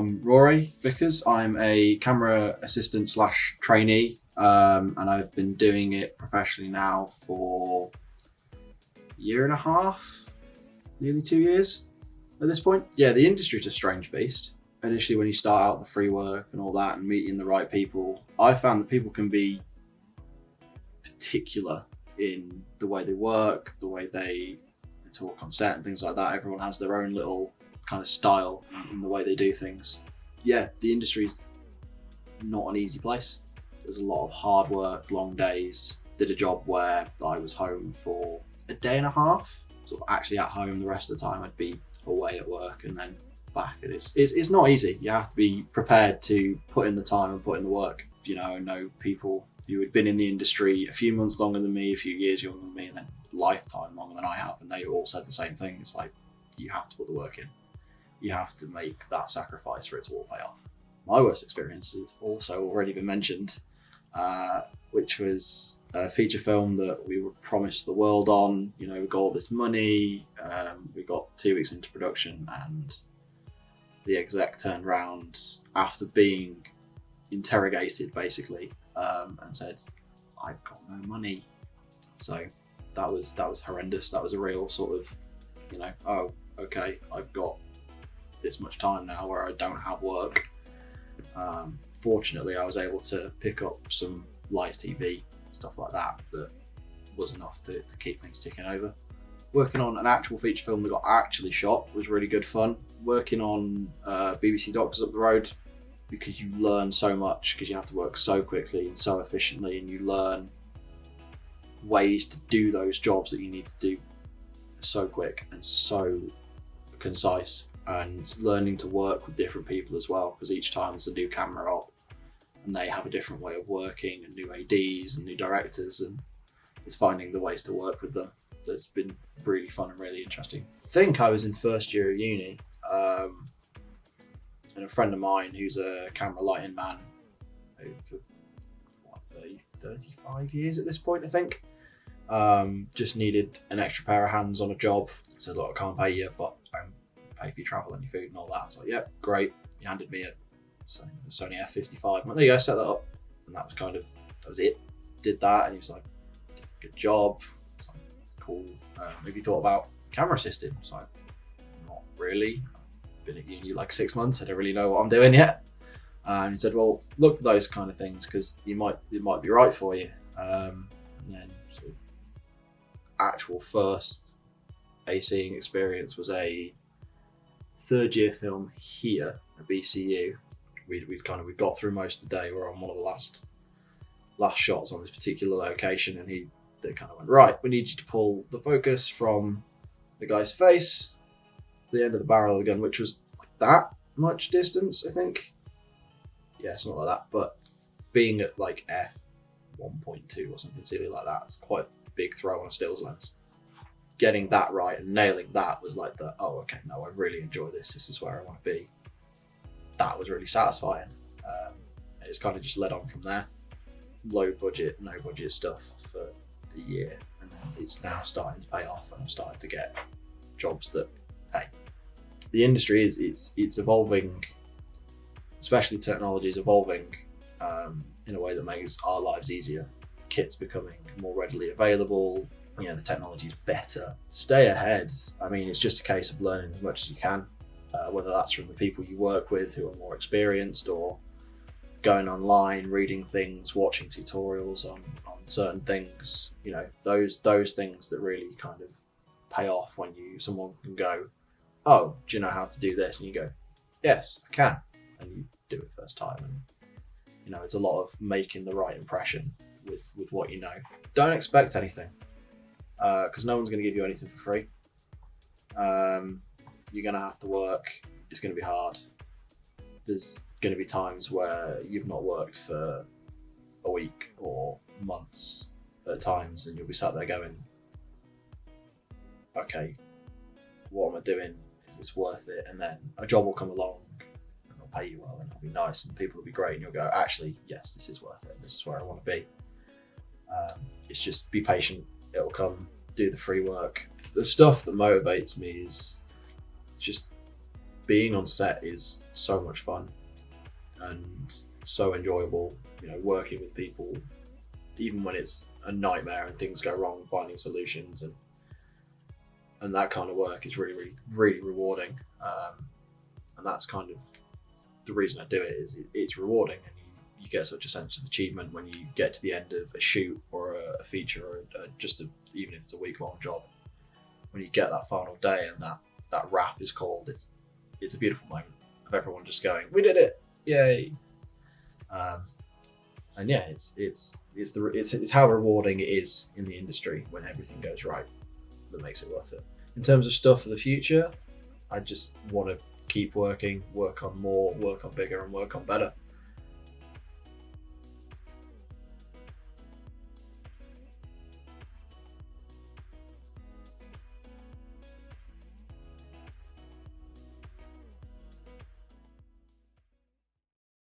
I'm Rory Vickers. I'm a camera assistant / trainee, and I've been doing it professionally now for a year and a half, nearly 2 years at this point. Yeah, the industry's a strange beast. Initially, when you start out the free work and all that and meeting the right people, I found that people can be particular in the way they work, the way they talk on set and things like that. Everyone has their own little kind of style in the way they do things. Yeah, the industry's not an easy place. There's a lot of hard work, long days. Did a job where I was home for a day and a half, sort of actually at home. The rest of the time I'd be away at work and then back. And it's not easy. You have to be prepared to put in the time and put in the work. You know, I know people who had been in the industry a few months longer than me, a few years younger than me, and then lifetime longer than I have, and they all said the same thing. It's like, you have to put the work in. You have to make that sacrifice for it to all pay off. My worst experience has also already been mentioned, which was a feature film that we were promised the world on. You know, we got all this money, we got 2 weeks into production, and the exec turned round after being interrogated basically, and said, "I've got no money." So that was horrendous. That was a real sort of, you know, oh, okay, I've got this much time now where I don't have work. Fortunately, I was able to pick up some live TV, stuff like that was enough to keep things ticking over. Working on an actual feature film that got actually shot was really good fun. Working on BBC Doctors up the road, because you learn so much, because you have to work so quickly and so efficiently, and you learn ways to do those jobs that you need to do so quick and so concise, and learning to work with different people as well, because each time there's a new camera op and they have a different way of working, and new ADs and new directors, and it's finding the ways to work with them that's been really fun and really interesting. I think I was in first year of uni, and a friend of mine who's a camera lighting man for 35 years at this point, I think, just needed an extra pair of hands on a job. Said, "Look, I can't pay you, but I'm pay for your travel and your food and all that." I was like, "Yeah, great." He handed me a Sony F55. I'm like, "There you go, set that up." And that was it. Did that, and he was like, "Good job." I was like, "Cool. Have you thought about camera assisting?" I was like, "Not really. I've been at uni like 6 months. I don't really know what I'm doing yet." And he said, "Well, look for those kind of things, because it might be right for you." And then sort of actual first ACing experience was a third year film here at BCU. We got through most of the day. We're on one of the last shots on this particular location, and they kind of went, "Right, we need you to pull the focus from the guy's face to the end of the barrel of the gun," which was like that much distance, I think. Yeah, something like that. But being at like f1.2 or something silly like that, it's quite a big throw on a stills lens. Getting that right and nailing that was like oh, okay, no, I really enjoy this. This is where I want to be. That was really satisfying. It's kind of just led on from there. Low budget, no budget stuff for the year, and then it's now starting to pay off, and I'm starting to get jobs that, hey, the industry it's evolving, especially technology is evolving in a way that makes our lives easier. Kit's becoming more readily available. You know, the technology is better. Stay ahead. I mean, it's just a case of learning as much as you can, whether that's from the people you work with who are more experienced, or going online, reading things, watching tutorials on certain things. You know, those things that really kind of pay off when someone can go, "Oh, do you know how to do this?" And you go, "Yes, I can." And you do it first time. And, you know, it's a lot of making the right impression with what you know. Don't expect anything, because no one's going to give you anything for free. You're going to have to work. It's going to be hard. There's going to be times where you've not worked for a week or months at times, and you'll be sat there going, "Okay, what am I doing? Is this worth it?" And then a job will come along, and they'll pay you well, and it'll be nice, and people will be great, and you'll go, "Actually, yes, this is worth it. This is where I want to be." It's just be patient. It'll come. Do the free work. The stuff that motivates me is just being on set is so much fun and so enjoyable. You know, working with people, even when it's a nightmare and things go wrong, finding solutions and that kind of work is really, really, really rewarding. And that's kind of the reason I do it, is it's rewarding, and you get such a sense of achievement when you get to the end of a shoot or a feature or even if it's a week-long job. When you get that final day and that wrap is called, it's a beautiful moment of everyone just going, "We did it! Yay!" And yeah, it's how rewarding it is in the industry when everything goes right that makes it worth it. In terms of stuff for the future, I just want to keep working, work on more, work on bigger, and work on better.